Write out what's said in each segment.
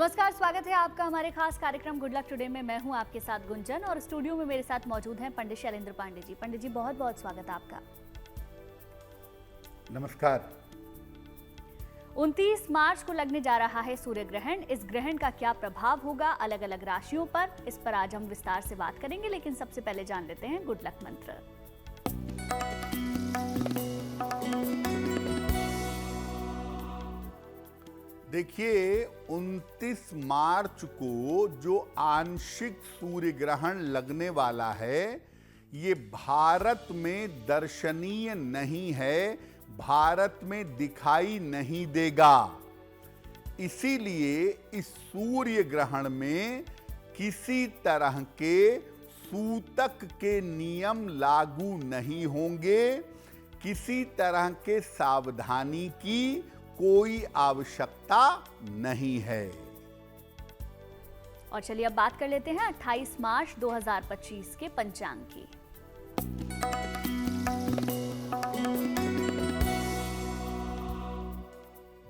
नमस्कार, स्वागत है आपका हमारे खास कार्यक्रम गुड लक टुडे में। मैं हूं आपके साथ गुंजन और स्टूडियो में मेरे साथ मौजूद हैं पंडित शैलेंद्र पांडे जी। पंडित जी, बहुत बहुत स्वागत है आपका। नमस्कार। 29 मार्च को लगने जा रहा है सूर्य ग्रहण। इस ग्रहण का क्या प्रभाव होगा अलग अलग राशियों पर, इस पर आज हम विस्तार से बात करेंगे, लेकिन सबसे पहले जान लेते हैं गुड लक मंत्र। देखिए, 29 मार्च को जो आंशिक सूर्य ग्रहण लगने वाला है, ये भारत में दर्शनीय नहीं है, भारत में दिखाई नहीं देगा। इसीलिए इस सूर्य ग्रहण में किसी तरह के सूतक के नियम लागू नहीं होंगे, किसी तरह के सावधानी की कोई आवश्यकता नहीं है। और चलिए अब बात कर लेते हैं 28 मार्च 2025 के पंचांग की।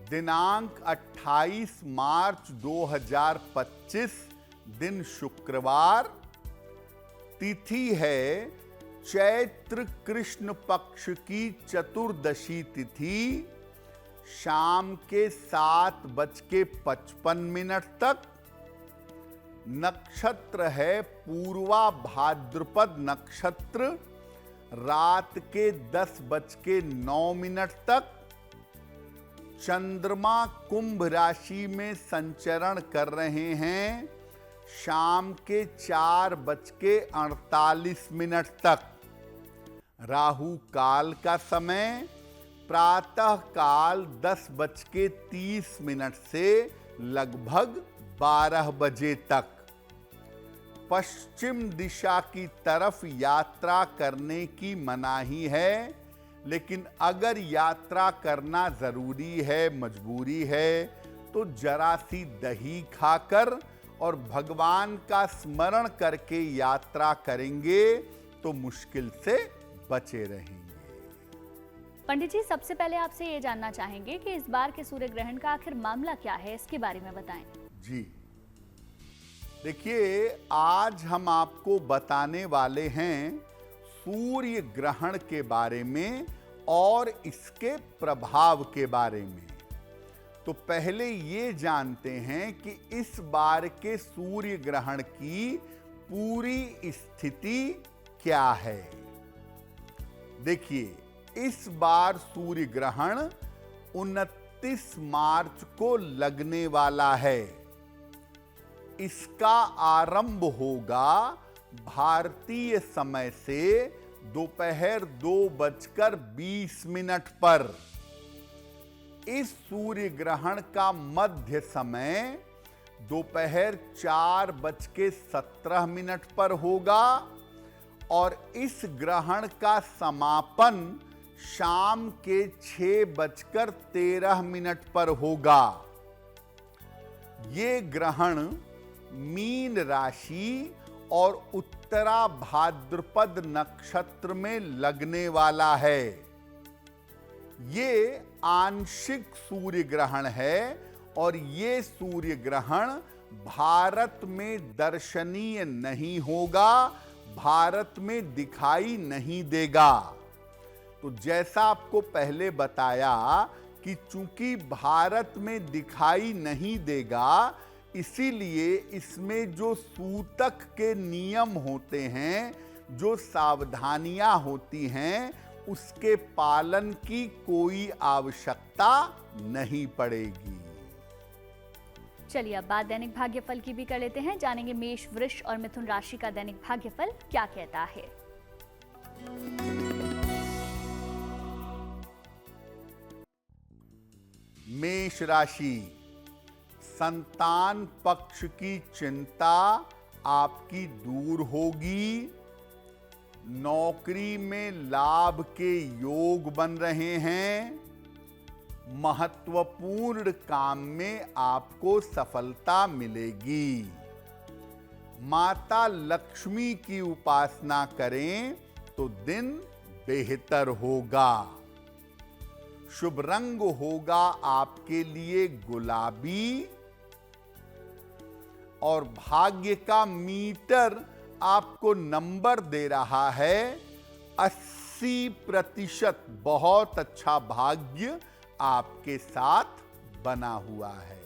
दिनांक 28 मार्च 2025, दिन शुक्रवार, तिथि है चैत्र कृष्ण पक्ष की चतुर्दशी तिथि, शाम के 7:55 तक। नक्षत्र है पूर्वा भाद्रपद नक्षत्र, रात के 10:09 तक। चंद्रमा कुंभ राशि में संचरण कर रहे हैं, शाम के 4:48 तक। राहु काल का समय प्रातः काल 10:30 से लगभग 12 बजे तक। पश्चिम दिशा की तरफ यात्रा करने की मनाही है, लेकिन अगर यात्रा करना जरूरी है, मजबूरी है, तो जरा सी दही खाकर और भगवान का स्मरण करके यात्रा करेंगे तो मुश्किल से बचे रहेंगे। पंडित जी, सबसे पहले आपसे ये जानना चाहेंगे कि इस बार के सूर्य ग्रहण का आखिर मामला क्या है, इसके बारे में बताएं। जी देखिए, आज हम आपको बताने वाले हैं सूर्य ग्रहण के बारे में और इसके प्रभाव के बारे में। तो पहले ये जानते हैं कि इस बार के सूर्य ग्रहण की पूरी स्थिति क्या है। देखिए, इस बार सूर्य ग्रहण 29 मार्च को लगने वाला है। इसका आरंभ होगा भारतीय समय से दोपहर 2:20 पर। इस सूर्य ग्रहण का मध्य समय दोपहर 4:17 पर होगा और इस ग्रहण का समापन शाम के 6:13 पर होगा। ये ग्रहण मीन राशि और उत्तरा भाद्रपद नक्षत्र में लगने वाला है। ये आंशिक सूर्य ग्रहण है और ये सूर्य ग्रहण भारत में दर्शनीय नहीं होगा, भारत में दिखाई नहीं देगा। तो जैसा आपको पहले बताया कि चूंकि भारत में दिखाई नहीं देगा, इसीलिए इसमें जो सूतक के नियम होते हैं, जो सावधानियां होती हैं, उसके पालन की कोई आवश्यकता नहीं पड़ेगी। चलिए अब बात दैनिक भाग्यफल की भी कर लेते हैं। जानेंगे मेष, वृष और मिथुन राशि का दैनिक भाग्यफल क्या कहता है। मेष राशि, संतान पक्ष की चिंता आपकी दूर होगी। नौकरी में लाभ के योग बन रहे हैं। महत्वपूर्ण काम में आपको सफलता मिलेगी। माता लक्ष्मी की उपासना करें तो दिन बेहतर होगा। शुभ रंग होगा आपके लिए गुलाबी। और भाग्य का मीटर आपको नंबर दे रहा है 80%। बहुत अच्छा भाग्य आपके साथ बना हुआ है।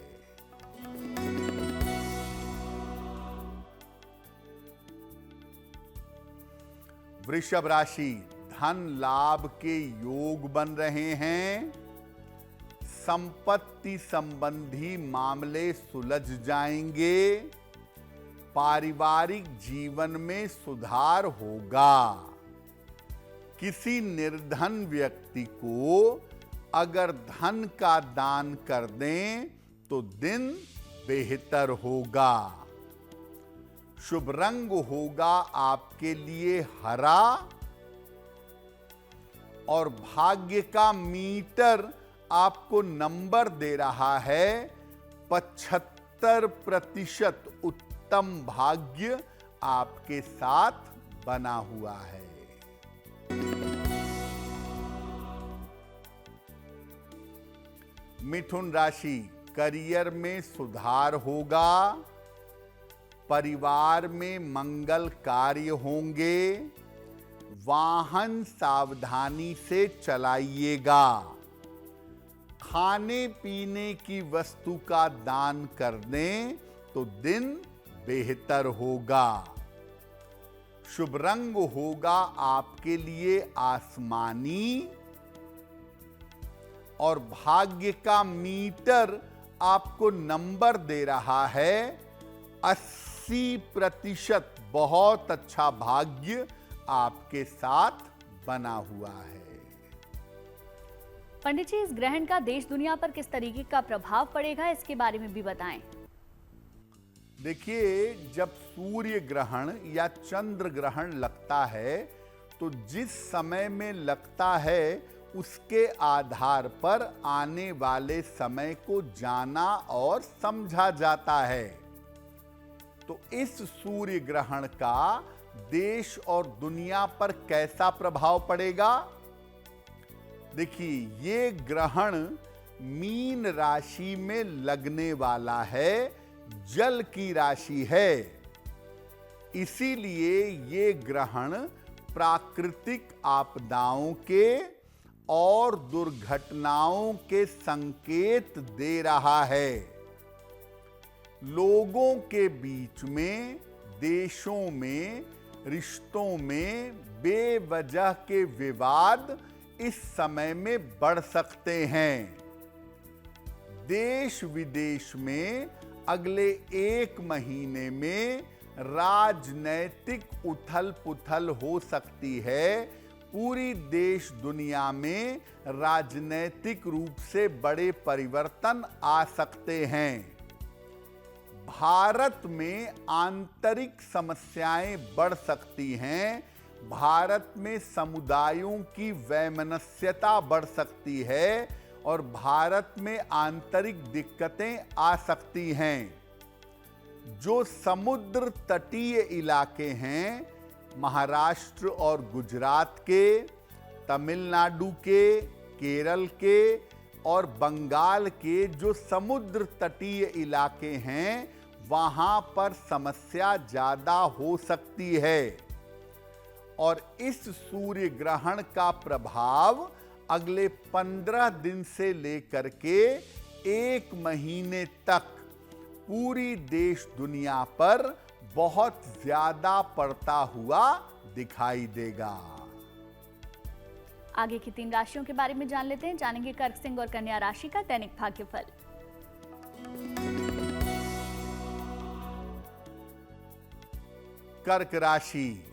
वृषभ राशि, धन लाभ के योग बन रहे हैं। संपत्ति संबंधी मामले सुलझ जाएंगे। पारिवारिक जीवन में सुधार होगा। किसी निर्धन व्यक्ति को अगर धन का दान कर दें तो दिन बेहतर होगा। शुभ रंग होगा आपके लिए हरा और भाग्य का मीटर आपको नंबर दे रहा है 75%। उत्तम भाग्य आपके साथ बना हुआ है। मिथुन राशि, करियर में सुधार होगा। परिवार में मंगल कार्य होंगे। वाहन सावधानी से चलाइएगा। खाने पीने की वस्तु का दान कर दें तो दिन बेहतर होगा। शुभ रंग होगा आपके लिए आसमानी और भाग्य का मीटर आपको नंबर दे रहा है 80%। बहुत अच्छा भाग्य आपके साथ बना हुआ है। पंडित जी, इस ग्रहण का देश दुनिया पर किस तरीके का प्रभाव पड़ेगा, इसके बारे में भी बताएं। देखिए, जब सूर्य ग्रहण या चंद्र ग्रहण लगता है तो जिस समय में लगता है उसके आधार पर आने वाले समय को जाना और समझा जाता है। तो इस सूर्य ग्रहण का देश और दुनिया पर कैसा प्रभाव पड़ेगा? देखिए, ये ग्रहण मीन राशि में लगने वाला है। जल की राशि है। इसीलिए ये ग्रहण प्राकृतिक आपदाओं के और दुर्घटनाओं के संकेत दे रहा है। लोगों के बीच में, देशों में, रिश्तों में बेवजह के विवाद इस समय में बढ़ सकते हैं। देश विदेश में अगले 1 महीने में राजनैतिक उथल पुथल हो सकती है। पूरी देश दुनिया में राजनैतिक रूप से बड़े परिवर्तन आ सकते हैं। भारत में आंतरिक समस्याएं बढ़ सकती हैं। भारत में समुदायों की वैमनस्यता बढ़ सकती है और भारत में आंतरिक दिक्कतें आ सकती हैं। जो समुद्र तटीय इलाके हैं, महाराष्ट्र और गुजरात के, तमिलनाडु के, केरल के और बंगाल के जो समुद्र तटीय इलाके हैं, वहां पर समस्या ज्यादा हो सकती है। और इस सूर्य ग्रहण का प्रभाव अगले 15 दिन से लेकर के 1 महीने तक पूरी देश दुनिया पर बहुत ज्यादा पड़ता हुआ दिखाई देगा। आगे की 3 राशियों के बारे में जान लेते हैं। जानेंगे कर्क, सिंह और कन्या राशि का दैनिक भाग्यफल। कर्क राशि,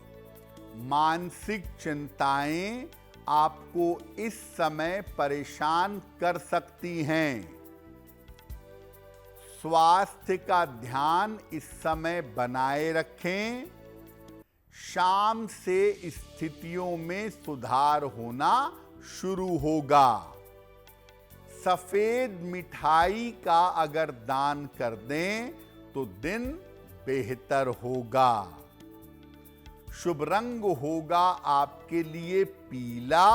मानसिक चिंताएं आपको इस समय परेशान कर सकती हैं। स्वास्थ्य का ध्यान इस समय बनाए रखें। शाम से स्थितियों में सुधार होना शुरू होगा। सफेद मिठाई का अगर दान कर दें तो दिन बेहतर होगा। शुभ रंग होगा आपके लिए पीला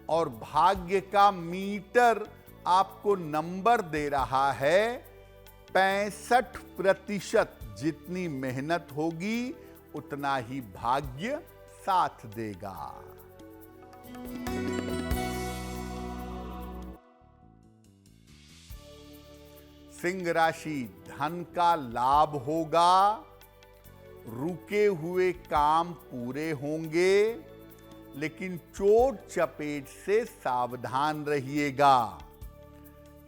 और भाग्य का मीटर आपको नंबर दे रहा है 65% जितनी मेहनत होगी उतना ही भाग्य साथ देगा। सिंह राशि, धन का लाभ होगा, रुके हुए काम पूरे होंगे, लेकिन चोट चपेट से सावधान रहिएगा।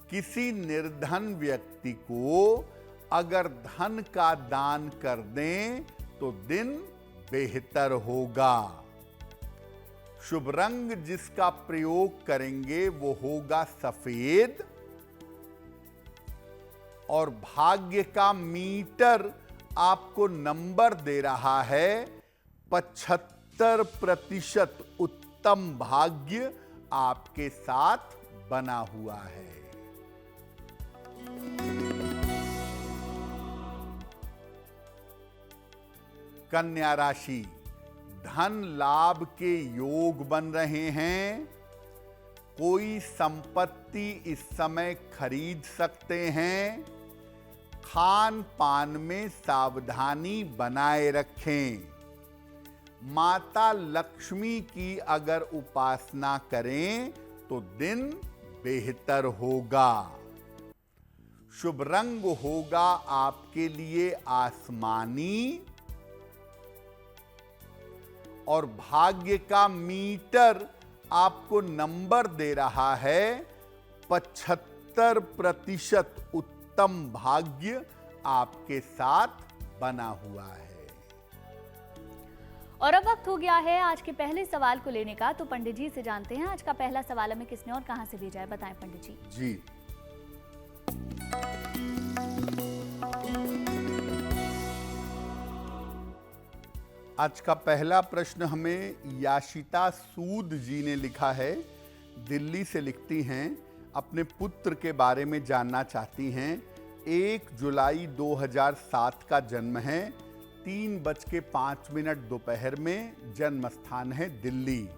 किसी निर्धन व्यक्ति को अगर धन का दान कर दें तो दिन बेहतर होगा। शुभ रंग जिसका प्रयोग करेंगे वो होगा सफेद, और भाग्य का मीटर आपको नंबर दे रहा है 75% उत्तम भाग्य आपके साथ बना हुआ है। कन्या राशि, धन लाभ के योग बन रहे हैं। कोई संपत्ति इस समय खरीद सकते हैं। खान पान में सावधानी बनाए रखें। माता लक्ष्मी की अगर उपासना करें तो दिन बेहतर होगा। शुभ रंग होगा आपके लिए आसमानी, और भाग्य का मीटर आपको नंबर दे रहा है 75% उत्तम भाग्य आपके साथ बना हुआ है। और अब वक्त हो गया है आज के पहले सवाल को लेने का। तो पंडित जी से जानते हैं आज का पहला सवाल हमें किसने और कहां से भेजा है। बताएं पंडित जी। जी, आज का पहला प्रश्न हमें याशिता सूद जी ने लिखा है। दिल्ली से लिखती हैं, अपने पुत्र के बारे में जानना चाहती हैं। 1 जुलाई 2007 का जन्म है। 3:05 दोपहर में जन्म स्थान है दिल्ली।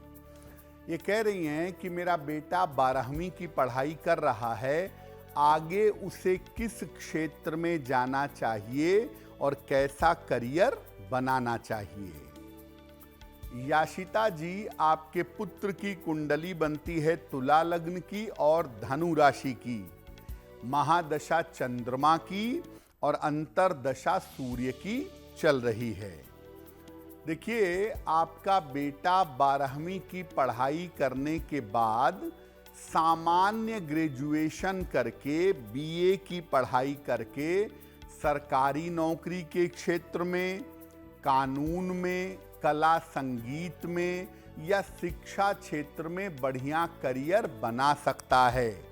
ये कह रही हैं कि मेरा बेटा 12वीं की पढ़ाई कर रहा है, आगे उसे किस क्षेत्र में जाना चाहिए और कैसा करियर बनाना चाहिए। याशिता जी, आपके पुत्र की कुंडली बनती है तुला लग्न की और धनु राशि की, महादशा चंद्रमा की और अंतरदशा सूर्य की चल रही है। देखिए, आपका बेटा 12वीं की पढ़ाई करने के बाद सामान्य ग्रेजुएशन करके बीए की पढ़ाई करके सरकारी नौकरी के क्षेत्र में, कानून में, कला संगीत में या शिक्षा क्षेत्र में बढ़िया करियर बना सकता है।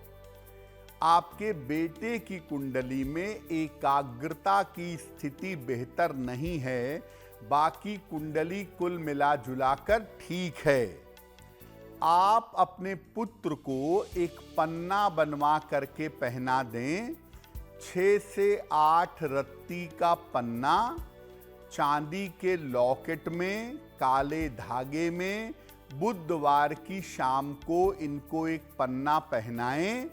आपके बेटे की कुंडली में एकाग्रता की स्थिति बेहतर नहीं है, बाकी कुंडली कुल मिला जुलाकर ठीक है। आप अपने पुत्र को एक पन्ना बनवा करके पहना दें। 6 से 8 रत्ती का पन्ना चांदी के लॉकेट में काले धागे में बुधवार की शाम को इनको एक पन्ना पहनाएं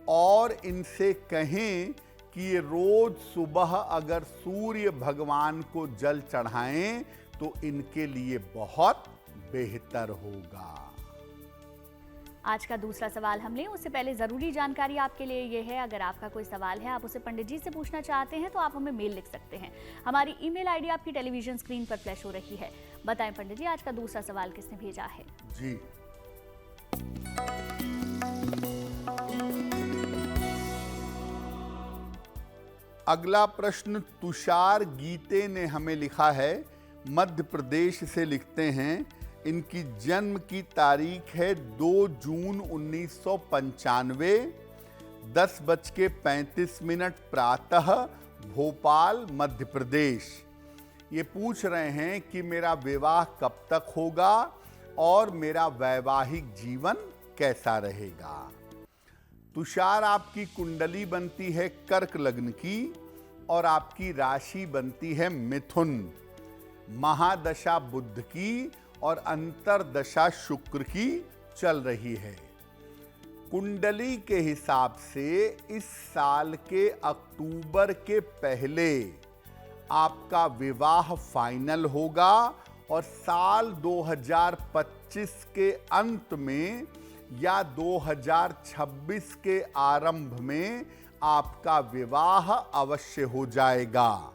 और इनसे कहें कि ये रोज सुबह अगर सूर्य भगवान को जल चढ़ाएं तो इनके लिए बहुत बेहतर होगा। आज का दूसरा सवाल हम लें उससे पहले ज़रूरी जानकारी आपके लिए ये है, अगर आपका कोई सवाल है आप उसे पंडित जी से पूछना चाहते हैं तो आप हमें मेल लिख सकते हैं। हमारी ईमेल आईडी आपकी टेलीविजन स्क्रीन पर फ्लैश हो रही है। बताएं पंडित जी, आज का दूसरा सवाल किसने भेजा है। जी, अगला प्रश्न तुषार गीते ने हमें लिखा है। मध्य प्रदेश से लिखते हैं, इनकी जन्म की तारीख है 2 जून 1995, 10:35 प्रातः, भोपाल मध्य प्रदेश। ये पूछ रहे हैं कि मेरा विवाह कब तक होगा और मेरा वैवाहिक जीवन कैसा रहेगा। तुषार, आपकी कुंडली बनती है कर्क लग्न की और आपकी राशि बनती है मिथुन, महादशा बुध की और अंतरदशा शुक्र की चल रही है। कुंडली के हिसाब से इस साल के अक्टूबर के पहले आपका विवाह फाइनल होगा और साल 2025 के अंत में या 2026 के आरंभ में आपका विवाह अवश्य हो जाएगा।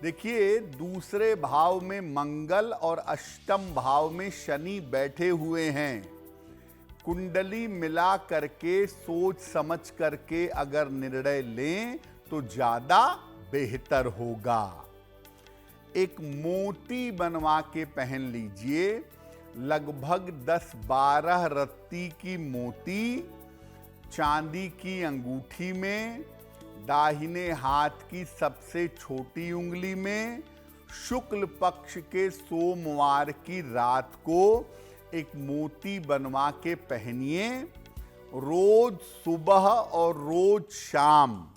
देखिए, दूसरे भाव में मंगल और अष्टम भाव में शनि बैठे हुए हैं। कुंडली मिला करके सोच समझ करके अगर निर्णय लें तो ज्यादा बेहतर होगा। एक मोती बनवा के पहन लीजिए, लगभग 10-12 रत्ती की मोती चांदी की अंगूठी में, दाहिने हाथ की सबसे छोटी उंगली में, शुक्ल पक्ष के सोमवार की रात को एक मोती बनवा के पहनिए। रोज सुबह और रोज शाम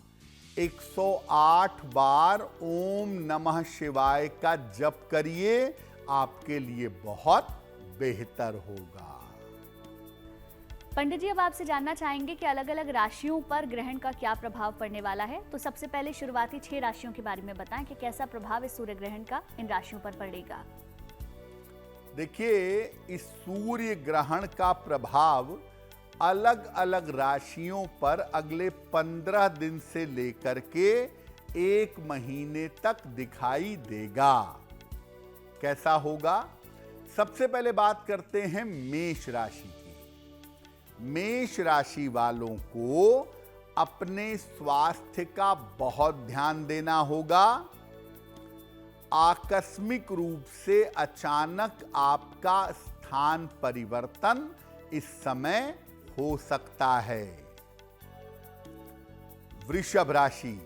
108 बार ओम नमः शिवाय का जप करिए, आपके लिए बहुत बेहतर होगा। पंडित जी, अब आपसे जानना चाहेंगे कि अलग अलग राशियों पर ग्रहण का क्या प्रभाव पड़ने वाला है। तो सबसे पहले शुरुआती 6 राशियों के बारे में बताएं कि कैसा प्रभाव इस सूर्य ग्रहण का इन राशियों पर पड़ेगा। देखिए, इस सूर्य ग्रहण का प्रभाव अलग अलग राशियों पर अगले 15 दिन से लेकर के 1 महीने तक दिखाई देगा। कैसा होगा? सबसे पहले बात करते हैं मेष राशि की। मेष राशि वालों को अपने स्वास्थ्य का बहुत ध्यान देना होगा। आकस्मिक रूप से अचानक आपका स्थान परिवर्तन इस समय हो सकता है। वृषभ राशि,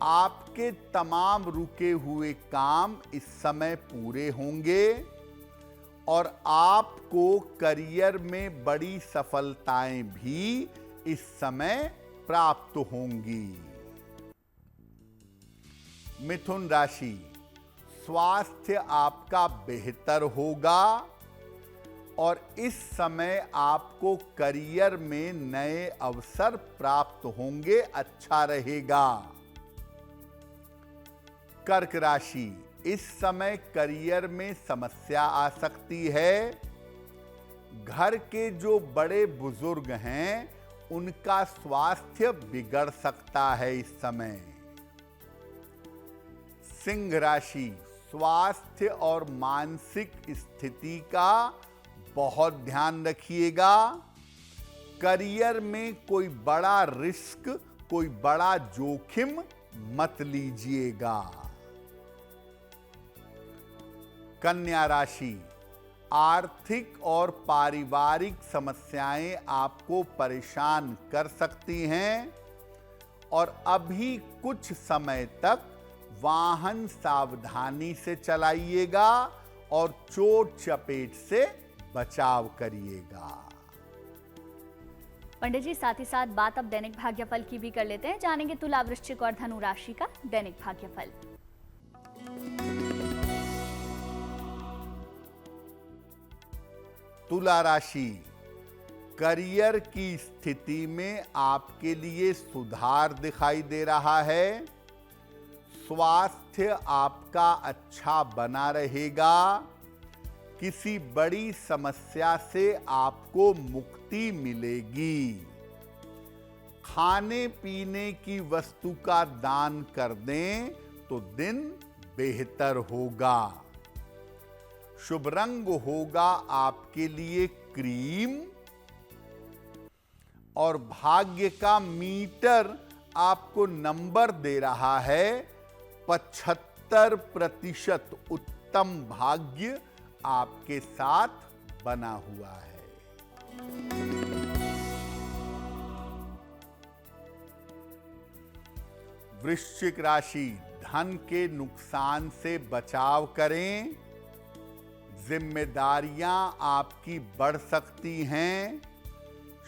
आपके तमाम रुके हुए काम इस समय पूरे होंगे और आपको करियर में बड़ी सफलताएं भी इस समय प्राप्त होंगी। मिथुन राशि, स्वास्थ्य आपका बेहतर होगा और इस समय आपको करियर में नए अवसर प्राप्त होंगे, अच्छा रहेगा। कर्क राशि, इस समय करियर में समस्या आ सकती है। घर के जो बड़े बुजुर्ग हैं उनका स्वास्थ्य बिगड़ सकता है इस समय। सिंह राशि, स्वास्थ्य और मानसिक स्थिति का बहुत ध्यान रखिएगा। करियर में कोई बड़ा रिस्क, कोई बड़ा जोखिम मत लीजिएगा। कन्या राशि, आर्थिक और पारिवारिक समस्याएं आपको परेशान कर सकती हैं और अभी कुछ समय तक वाहन सावधानी से चलाइएगा और चोट चपेट से बचाव करिएगा। पंडित जी, साथ ही साथ बात अब दैनिक भाग्यफल की भी कर लेते हैं। जानेंगे तुला, वृश्चिक और धनु राशि का दैनिक भाग्यफल। तुला राशि, करियर की स्थिति में आपके लिए सुधार दिखाई दे रहा है। स्वास्थ्य आपका अच्छा बना रहेगा। किसी बड़ी समस्या से आपको मुक्ति मिलेगी। खाने पीने की वस्तु का दान कर दें तो दिन बेहतर होगा। शुभ रंग होगा आपके लिए क्रीम और भाग्य का मीटर आपको नंबर दे रहा है 75% उत्तम भाग्य आपके साथ बना हुआ है। वृश्चिक राशि, धन के नुकसान से बचाव करें। जिम्मेदारियां आपकी बढ़ सकती हैं।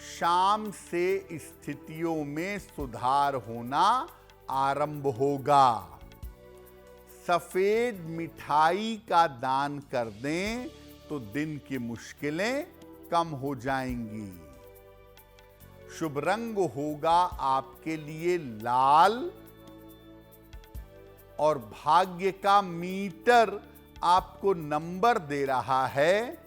शाम से स्थितियों में सुधार होना आरंभ होगा। सफेद मिठाई का दान कर दें तो दिन की मुश्किलें कम हो जाएंगी। शुभ रंग होगा आपके लिए लाल और भाग्य का मीटर आपको नंबर दे रहा है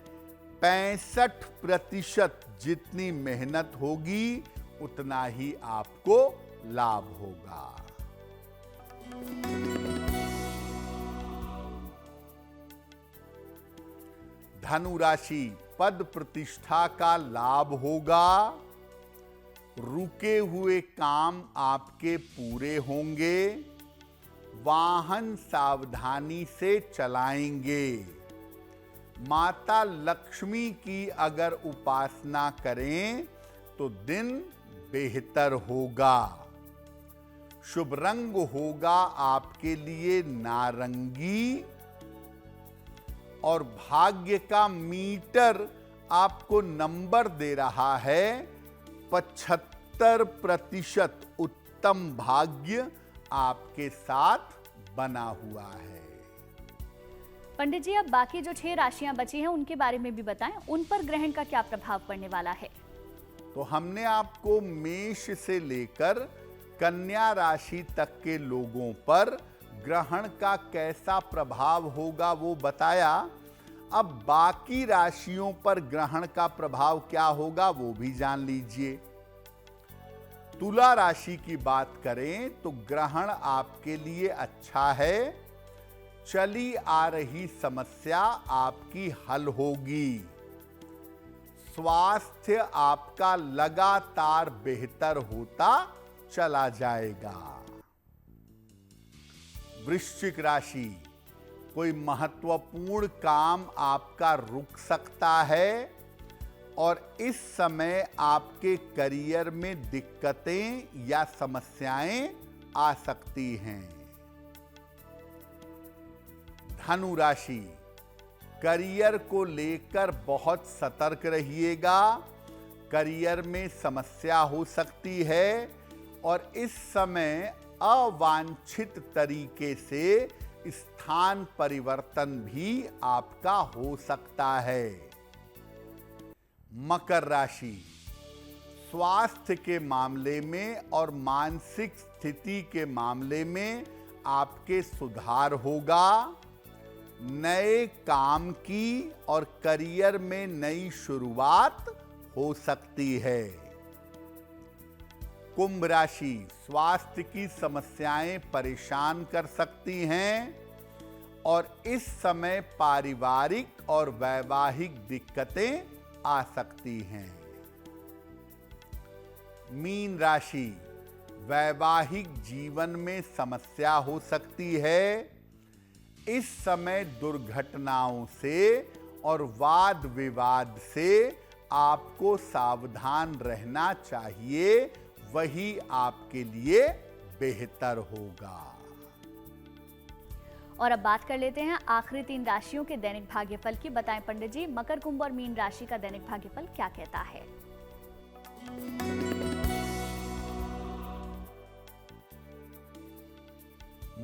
65%। जितनी मेहनत होगी उतना ही आपको लाभ होगा। धनु राशि, पद प्रतिष्ठा का लाभ होगा। रुके हुए काम आपके पूरे होंगे। वाहन सावधानी से चलाएंगे। माता लक्ष्मी की अगर उपासना करें तो दिन बेहतर होगा। शुभ रंग होगा आपके लिए नारंगी और भाग्य का मीटर आपको नंबर दे रहा है 75%। उत्तम भाग्य आपके साथ बना हुआ है। पंडित जी, अब बाकी जो 6 राशियां बची हैं उनके बारे में भी बताएं, उन पर ग्रहण का क्या प्रभाव पड़ने वाला है? तो हमने आपको मेष से लेकर कन्या राशि तक के लोगों पर ग्रहण का कैसा प्रभाव होगा वो बताया। अब बाकी राशियों पर ग्रहण का प्रभाव क्या होगा वो भी जान लीजिए। तुला राशि की बात करें तो ग्रहण आपके लिए अच्छा है। चली आ रही समस्या आपकी हल होगी। स्वास्थ्य आपका लगातार बेहतर होता चला जाएगा। वृश्चिक राशि, कोई महत्वपूर्ण काम आपका रुक सकता है और इस समय आपके करियर में दिक्कतें या समस्याएं आ सकती हैं। धनु राशि, करियर को लेकर बहुत सतर्क रहिएगा। करियर में समस्या हो सकती है और इस समय अवांछित तरीके से स्थान परिवर्तन भी आपका हो सकता है। मकर राशि, स्वास्थ्य के मामले में और मानसिक स्थिति के मामले में आपके सुधार होगा। नए काम की और करियर में नई शुरुआत हो सकती है। कुंभ राशि, स्वास्थ्य की समस्याएं परेशान कर सकती हैं और इस समय पारिवारिक और वैवाहिक दिक्कतें आ सकती हैं। मीन राशि, वैवाहिक जीवन में समस्या हो सकती है। इस समय दुर्घटनाओं से और वाद विवाद से आपको सावधान रहना चाहिए, वही आपके लिए बेहतर होगा। और अब बात कर लेते हैं आखिरी 3 राशियों के दैनिक भाग्यफल की। बताएं पंडित जी, मकर, कुंभ और मीन राशि का दैनिक भाग्यफल क्या कहता है?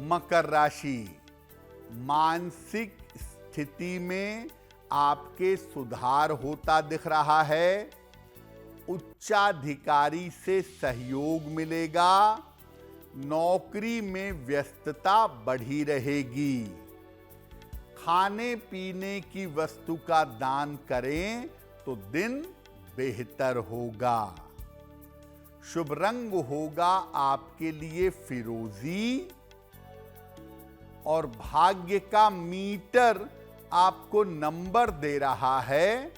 मकर राशि, मानसिक स्थिति में आपके सुधार होता दिख रहा है। उच्चाधिकारी से सहयोग मिलेगा। नौकरी में व्यस्तता बढ़ी रहेगी। खाने पीने की वस्तु का दान करें तो दिन बेहतर होगा। शुभ रंग होगा आपके लिए फिरोजी और भाग्य का मीटर आपको नंबर दे रहा है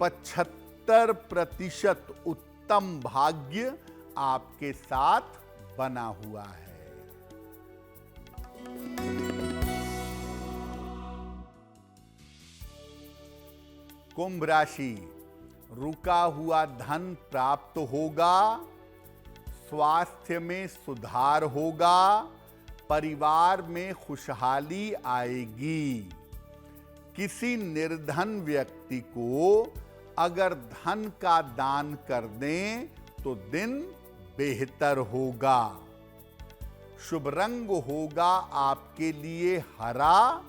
75%। उत्तम भाग्य आपके साथ बना हुआ है। कुंभ राशि, रुका हुआ धन प्राप्त होगा। स्वास्थ्य में सुधार होगा। परिवार में खुशहाली आएगी। किसी निर्धन व्यक्ति को अगर धन का दान कर दें तो दिन बेहतर होगा। शुभ रंग होगा आपके लिए हरा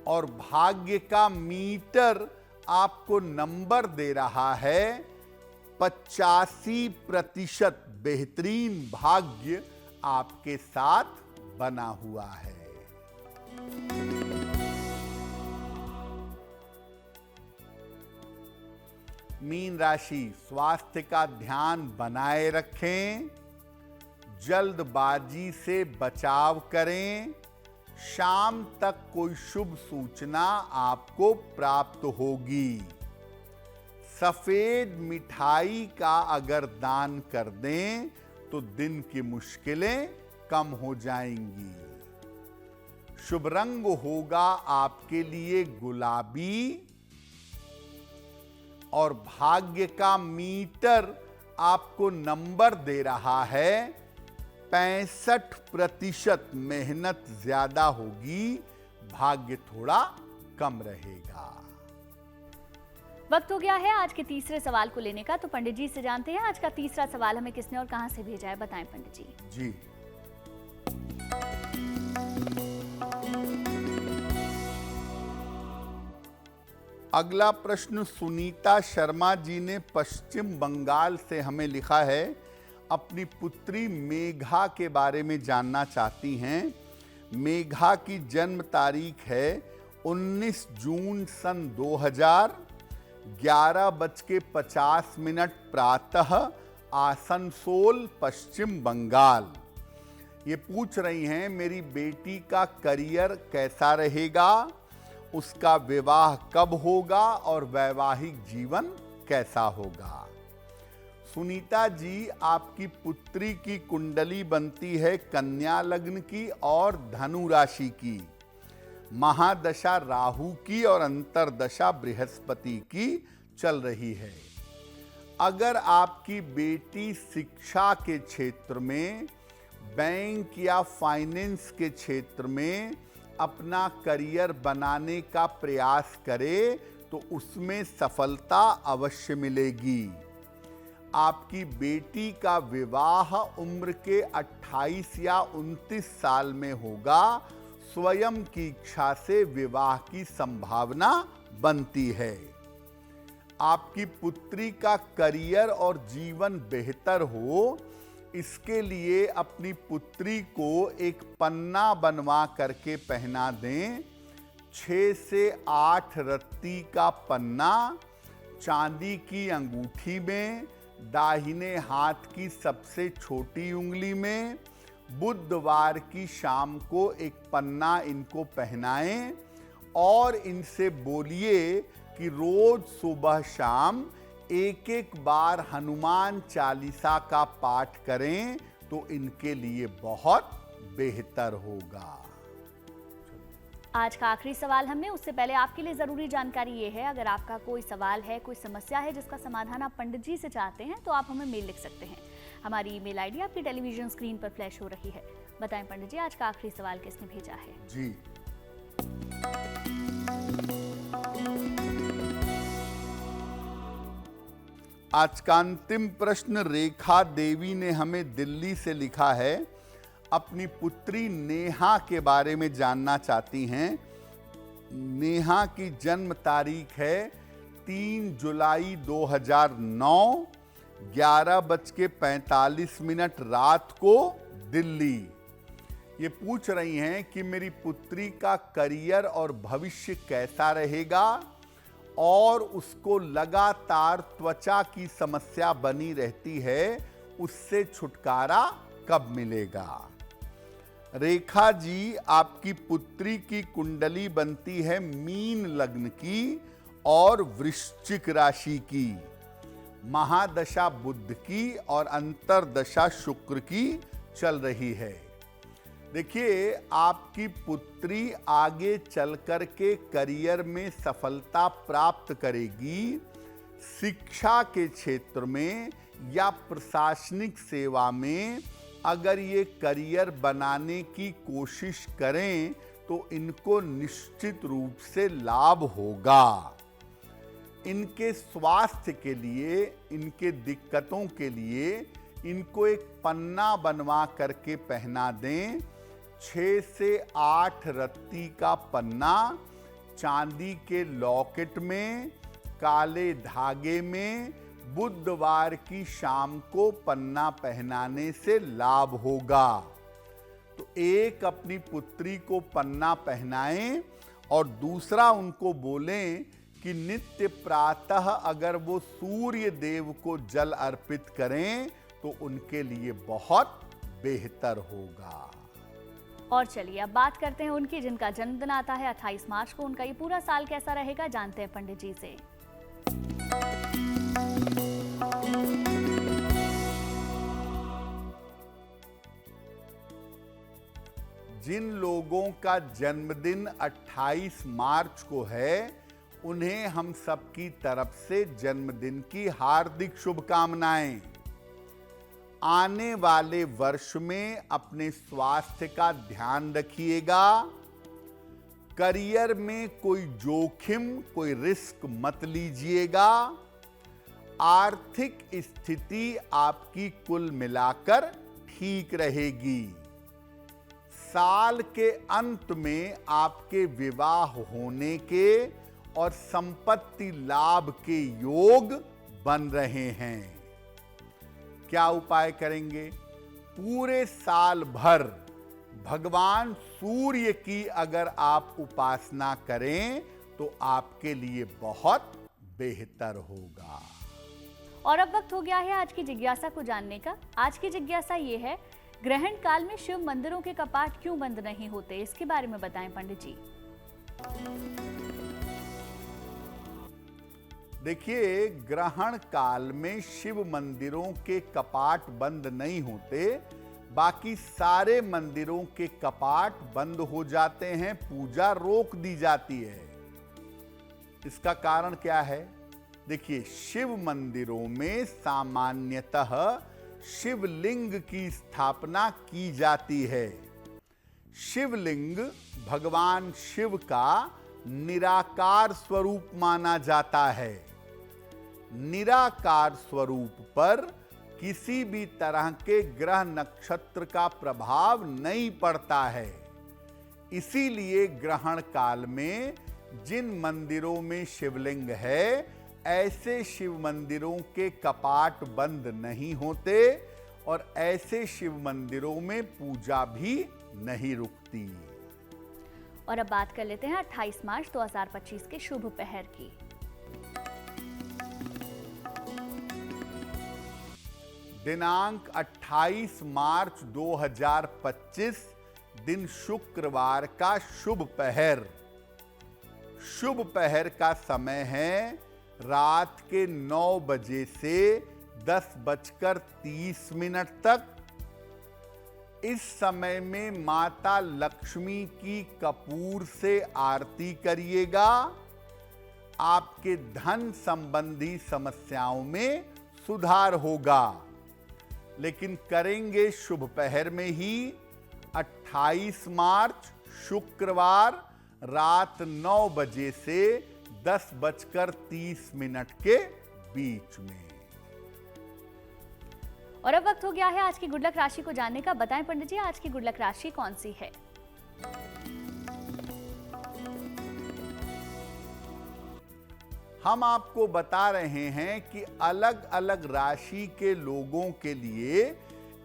और भाग्य का मीटर आपको नंबर दे रहा है 85% बेहतरीन भाग्य आपके साथ बना हुआ है। मीन राशि, स्वास्थ्य का ध्यान बनाए रखें, जल्दबाजी से बचाव करें, शाम तक कोई शुभ सूचना आपको प्राप्त होगी। सफेद मिठाई का अगर दान कर दें तो दिन की मुश्किलें कम हो जाएंगी। शुभ रंग होगा आपके लिए गुलाबी और भाग्य का मीटर आपको नंबर दे रहा है 65% मेहनत ज्यादा होगी, भाग्य थोड़ा कम रहेगा। वक्त हो गया है आज के तीसरे सवाल को लेने का, तो पंडित जी से जानते हैं आज का तीसरा सवाल हमें किसने और कहां से भेजा है। बताएं पंडित जी। जी, अगला प्रश्न सुनीता शर्मा जी ने पश्चिम बंगाल से हमें लिखा है। अपनी पुत्री मेघा के बारे में जानना चाहती हैं। मेघा की जन्म तारीख है 19 जून सन 2000, 11:50 प्रातः, आसनसोल, पश्चिम बंगाल। ये पूछ रही हैं मेरी बेटी का करियर कैसा रहेगा, उसका विवाह कब होगा और वैवाहिक जीवन कैसा होगा। सुनीता जी, आपकी पुत्री की कुंडली बनती है कन्या लग्न की और धनु राशि की। महादशा राहु की और अंतरदशा बृहस्पति की चल रही है। अगर आपकी बेटी शिक्षा के क्षेत्र में, बैंक या फाइनेंस के क्षेत्र में अपना करियर बनाने का प्रयास करे तो उसमें सफलता अवश्य मिलेगी। आपकी बेटी का विवाह उम्र के 28 या 29 साल में होगा। स्वयं की इच्छा से विवाह की संभावना बनती है। आपकी पुत्री का करियर और जीवन बेहतर हो, इसके लिए अपनी पुत्री को एक पन्ना बनवा करके पहना दें। 6 से 8 रत्ती का पन्ना चांदी की अंगूठी में, दाहिने हाथ की सबसे छोटी उंगली में। बुधवार की शाम को एक पन्ना इनको पहनाएं और इनसे बोलिए कि रोज सुबह शाम एक एक बार हनुमान चालीसा का पाठ करें तो इनके लिए बहुत बेहतर होगा। आज का आखिरी सवाल हमने, उससे पहले आपके लिए जरूरी जानकारी ये है, अगर आपका कोई सवाल है, कोई समस्या है जिसका समाधान आप पंडित जी से चाहते हैं तो आप हमें मेल लिख सकते हैं। हमारी ईमेल आईडी आपकी टेलीविजन स्क्रीन पर फ्लैश हो रही है। बताएं पंडित जी, आज का आखिरी सवाल किसने भेजा है। जी, आज का अंतिम प्रश्न रेखा देवी ने हमें दिल्ली से लिखा है। अपनी पुत्री नेहा के बारे में जानना चाहती हैं। नेहा की जन्म तारीख है 3 जुलाई 2009, 11:45 रात को, दिल्ली। ये पूछ रही हैं कि मेरी पुत्री का करियर और भविष्य कैसा रहेगा और उसको लगातार त्वचा की समस्या बनी रहती है, उससे छुटकारा कब मिलेगा। रेखा जी, आपकी पुत्री की कुंडली बनती है मीन लग्न की और वृश्चिक राशि की। महादशा बुध की और अंतरदशा शुक्र की चल रही है। देखिए, आपकी पुत्री आगे चल कर के करियर में सफलता प्राप्त करेगी। शिक्षा के क्षेत्र में या प्रशासनिक सेवा में अगर ये करियर बनाने की कोशिश करें तो इनको निश्चित रूप से लाभ होगा। इनके स्वास्थ्य के लिए, इनके दिक्कतों के लिए इनको एक पन्ना बनवा करके पहना दें। 6 से 8 रत्ती का पन्ना चांदी के लॉकेट में, काले धागे में, बुधवार की शाम को पन्ना पहनाने से लाभ होगा। तो एक अपनी पुत्री को पन्ना पहनाएं और दूसरा उनको बोलें कि नित्य प्रातः अगर वो सूर्य देव को जल अर्पित करें तो उनके लिए बहुत बेहतर होगा। और चलिए अब बात करते हैं उनकी जिनका जन्मदिन आता है 28 मार्च को। उनका ये पूरा साल कैसा रहेगा जानते हैं पंडित जी से। जिन लोगों का जन्मदिन 28 मार्च को है उन्हें हम सबकी तरफ से जन्मदिन की हार्दिक शुभकामनाएं। आने वाले वर्ष में अपने स्वास्थ्य का ध्यान रखिएगा। करियर में कोई जोखिम, कोई रिस्क मत लीजिएगा। आर्थिक स्थिति आपकी कुल मिलाकर ठीक रहेगी। साल के अंत में आपके विवाह होने के और संपत्ति लाभ के योग बन रहे हैं। क्या उपाय करेंगे? पूरे साल भर भगवान सूर्य की अगर आप उपासना करें तो आपके लिए बहुत बेहतर होगा। और अब वक्त हो गया है आज की जिज्ञासा को जानने का। आज की जिज्ञासा ये है, ग्रहण काल में शिव मंदिरों के कपाट क्यों बंद नहीं होते? इसके बारे में बताएं पंडित जी। देखिए, ग्रहण काल में शिव मंदिरों के कपाट बंद नहीं होते, बाकी सारे मंदिरों के कपाट बंद हो जाते हैं, पूजा रोक दी जाती है। इसका कारण क्या है? देखिए, शिव मंदिरों में सामान्यतः शिवलिंग की स्थापना की जाती है। शिवलिंग भगवान शिव का निराकार स्वरूप माना जाता है। निराकार स्वरूप पर किसी भी तरह के ग्रह नक्षत्र का प्रभाव नहीं पड़ता है। इसीलिए ग्रहण काल में जिन मंदिरों में शिवलिंग है, ऐसे शिव मंदिरों के कपाट बंद नहीं होते और ऐसे शिव मंदिरों में पूजा भी नहीं रुकती। और अब बात कर लेते हैं 28 मार्च 2025 के शुभ पहर की। दिनांक 28 मार्च 2025 दिन शुक्रवार का शुभ पहर। शुभ पहर का समय है रात के 9 बजे से 10:30 तक। इस समय में माता लक्ष्मी की कपूर से आरती करिएगा। आपके धन संबंधी समस्याओं में सुधार होगा, लेकिन करेंगे शुभ पहर में ही। 28 मार्च शुक्रवार रात 9 बजे से 10:30 के बीच में। और अब वक्त हो गया है आज की गुड लक राशि को जानने का। बताएं पंडित जी, आज की गुड लक राशि कौन सी है? हम आपको बता रहे हैं कि अलग अलग राशि के लोगों के लिए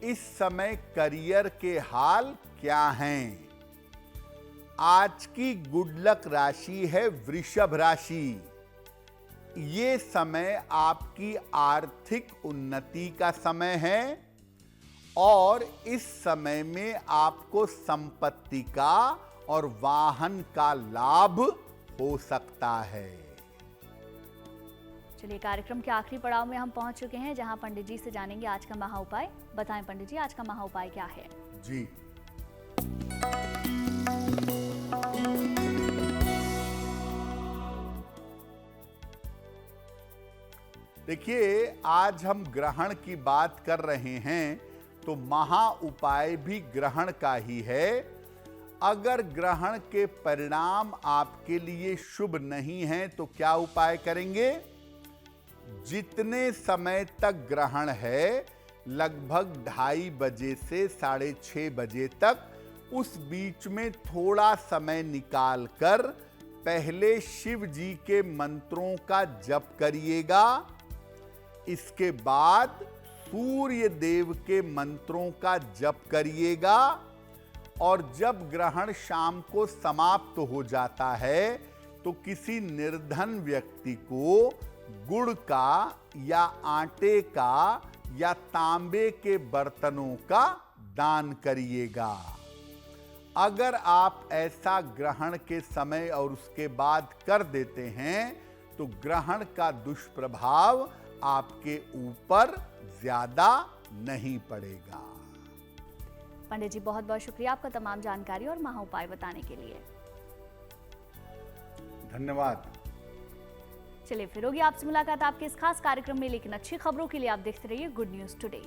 इस समय करियर के हाल क्या हैं। आज की गुड लक राशि है वृषभ राशि। ये समय आपकी आर्थिक उन्नति का समय है और इस समय में आपको संपत्ति का और वाहन का लाभ हो सकता है। चलिए, कार्यक्रम के आखिरी पड़ाव में हम पहुंच चुके हैं, जहां पंडित जी से जानेंगे आज का महा उपाय। बताएं पंडित जी, आज का महा उपाय क्या है? जी, देखिए, आज हम ग्रहण की बात कर रहे हैं तो महा उपाय भी ग्रहण का ही है। अगर ग्रहण के परिणाम आपके लिए शुभ नहीं हैं तो क्या उपाय करेंगे? जितने समय तक ग्रहण है, लगभग 2:30 बजे से 6:30 बजे तक, उस बीच में थोड़ा समय निकालकर पहले शिव जी के मंत्रों का जप करिएगा। इसके बाद सूर्य देव के मंत्रों का जप करिएगा और जब ग्रहण शाम को समाप्त हो जाता है तो किसी निर्धन व्यक्ति को गुड़ का या आटे का या तांबे के बर्तनों का दान करिएगा। अगर आप ऐसा ग्रहण के समय और उसके बाद कर देते हैं तो ग्रहण का दुष्प्रभाव आपके ऊपर ज्यादा नहीं पड़ेगा। पंडित जी बहुत बहुत शुक्रिया आपका तमाम जानकारी और महा उपाय बताने के लिए। धन्यवाद। चलिए फिर होगी आपसे मुलाकात आपके इस खास कार्यक्रम में, लेकिन अच्छी खबरों के लिए आप देखते रहिए गुड न्यूज टुडे।